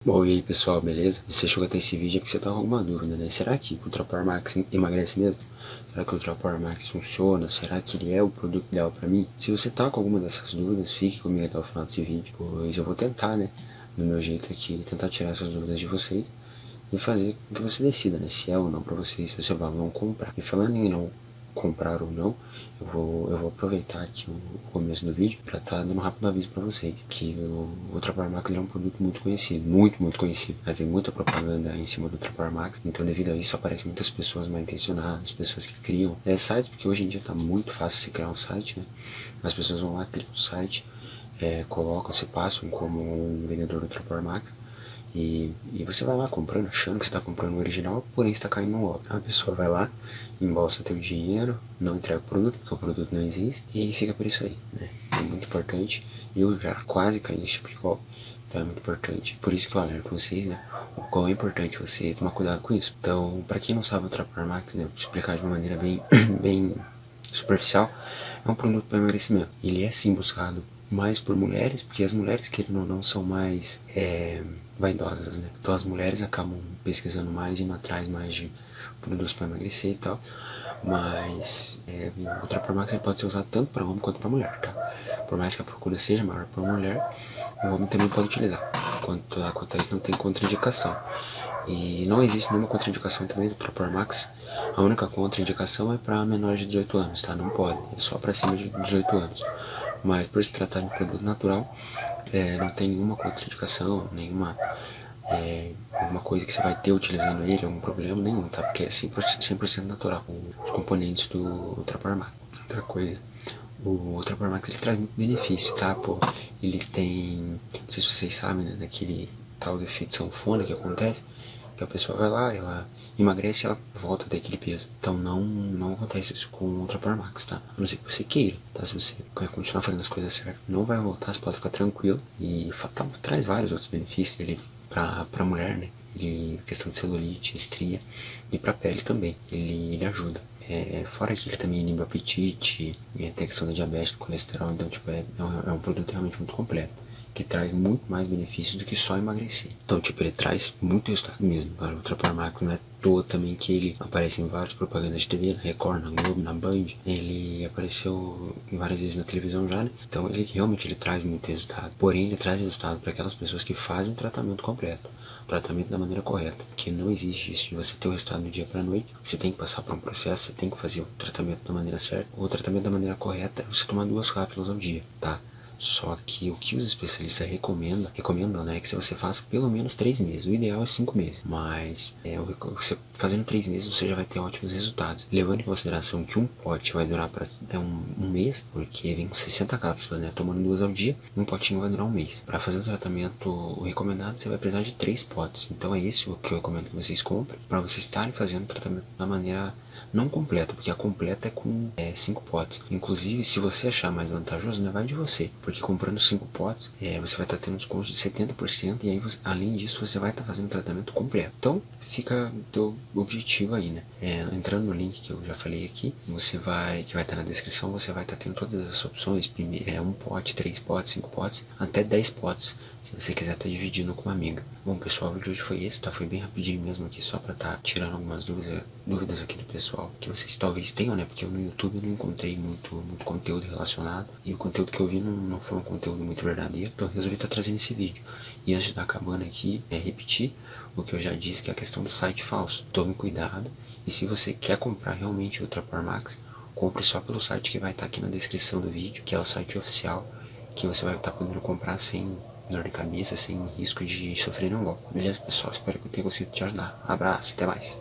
Bom, e aí pessoal, beleza? Se você chegou até esse vídeo é porque você tá com alguma dúvida, né? Será que o Ultra Power Max emagrece mesmo? Será que o Ultra Power Max funciona? Será que ele é o produto ideal pra mim? Se você tá com alguma dessas dúvidas, fique comigo até o final desse vídeo, pois eu vou tentar, né, do meu jeito aqui, tentar tirar essas dúvidas de vocês e fazer com que você decida, né, se é ou não pra você, se você vai ou não comprar. E falando em não comprar ou não, eu vou aproveitar aqui o começo do vídeo para estar dando um rápido aviso para vocês que o Ultra Power Max é um produto muito conhecido, muito conhecido. Tem muita propaganda em cima do Ultra Power Max, então devido a isso aparecem muitas pessoas mal intencionadas, pessoas que criam sites, porque hoje em dia está muito fácil você criar um site, né? As pessoas vão lá, criam um site, colocam, se passam como um vendedor do Ultra Power Max. E você vai lá comprando, achando que você está comprando o original, porém está caindo no golpe. A pessoa vai lá, embolsa teu dinheiro, não entrega o produto, porque o produto não existe, e fica por isso aí, né? É muito importante. Eu já quase caí nesse tipo de golpe, então é muito importante. Por isso que eu alerto vocês, né? O qual é importante você tomar cuidado com isso. Então, para quem não sabe o Ultra Power Max, né, vou explicar de uma maneira bem superficial, é um produto para emagrecimento. Ele é sim buscado mais por mulheres, porque as mulheres, querendo ou não, são mais vaidosas, né? Então as mulheres acabam pesquisando mais, indo atrás mais de produtos para emagrecer e tal. Mas o Ultra Power Max pode ser usado tanto para homem quanto para mulher, tá? Por mais que a procura seja maior para mulher, o homem também pode utilizar. Quanto a isso, não tem contraindicação. E não existe nenhuma contraindicação também do Ultra Power Max. A única contraindicação é para menores de 18 anos, tá? Não pode, é só para cima de 18 anos. Mas por se tratar de um produto natural, não tem nenhuma contraindicação, nenhuma alguma coisa que você vai ter utilizando ele, algum problema nenhum, tá? Porque é 100% natural, os componentes do Ultra Power Max. Outra coisa, o Ultra Power Max ele traz muito benefício, tá? Pô, ele tem, não sei se vocês sabem, né, daquele tal do efeito sanfona que acontece, que a pessoa vai lá, ela emagrece e ela volta a ter aquele peso. Então não acontece isso com o Ultra Power Max, tá? A não ser que você queira, tá? Se você quer continuar fazendo as coisas certas, não vai voltar, você pode ficar tranquilo. E traz vários outros benefícios ele pra mulher, né? Ele, questão de celulite, estria, e pra pele também, ele ajuda. Fora que ele também inibe o apetite, tem a questão da diabetes, do colesterol, então tipo, é um produto realmente muito completo, que traz muito mais benefícios do que só emagrecer. Então, tipo, ele traz muito resultado mesmo. Agora, o Ultra Power Max não é à toa também que ele aparece em várias propagandas de TV, na Record, na Globo, na Band. Ele apareceu várias vezes na televisão já, né? Então, ele realmente traz muito resultado. Porém, ele traz resultado para aquelas pessoas que fazem o tratamento completo. O tratamento da maneira correta. Porque não existe isso de você ter o resultado do dia para a noite. Você tem que passar por um processo, você tem que fazer o tratamento da maneira certa. O tratamento da maneira correta é você tomar 2 cápsulas ao dia, tá? Só que o que os especialistas recomendam, né, é que você faça pelo menos 3 meses. O ideal é 5 meses, mas você fazendo 3 meses você já vai ter ótimos resultados. Levando em consideração que um pote vai durar para um mês, porque vem com 60 cápsulas, né, tomando 2 ao dia, um potinho vai durar um mês. Para fazer o tratamento recomendado, você vai precisar de 3 potes. Então é isso que eu recomendo que vocês comprem, para vocês estarem fazendo o tratamento da maneira não completa, porque a completa é com 5 potes. Inclusive, se você achar mais vantajoso, né, vai de você, porque comprando 5 potes, você vai estar tendo um desconto de 70%, e aí, além disso, você vai estar fazendo o tratamento completo. Então, fica o teu objetivo aí, né? Entrando no link que eu já falei aqui, que vai estar na descrição, você vai estar tendo todas as opções, um pote, 3 potes, 5 potes, até 10 potes, se você quiser estar dividindo com uma amiga. Bom, pessoal, o vídeo de hoje foi esse, tá? Foi bem rapidinho mesmo aqui, só pra estar tirando algumas dúvidas aqui do pessoal, que vocês talvez tenham, né? Porque eu no YouTube não encontrei muito conteúdo relacionado, e o conteúdo que eu vi não foi um conteúdo muito verdadeiro, então eu resolvi estar trazendo esse vídeo. E antes de estar acabando aqui, repetir o que eu já disse, que é a questão do site falso. Tome cuidado, e se você quer comprar realmente o Ultra Power Max, compre só pelo site que vai estar aqui na descrição do vídeo, que é o site oficial, que você vai estar podendo comprar sem dor de cabeça, sem risco de sofrer nenhum golpe. Beleza, pessoal? Espero que eu tenha conseguido te ajudar. Abraço, até mais.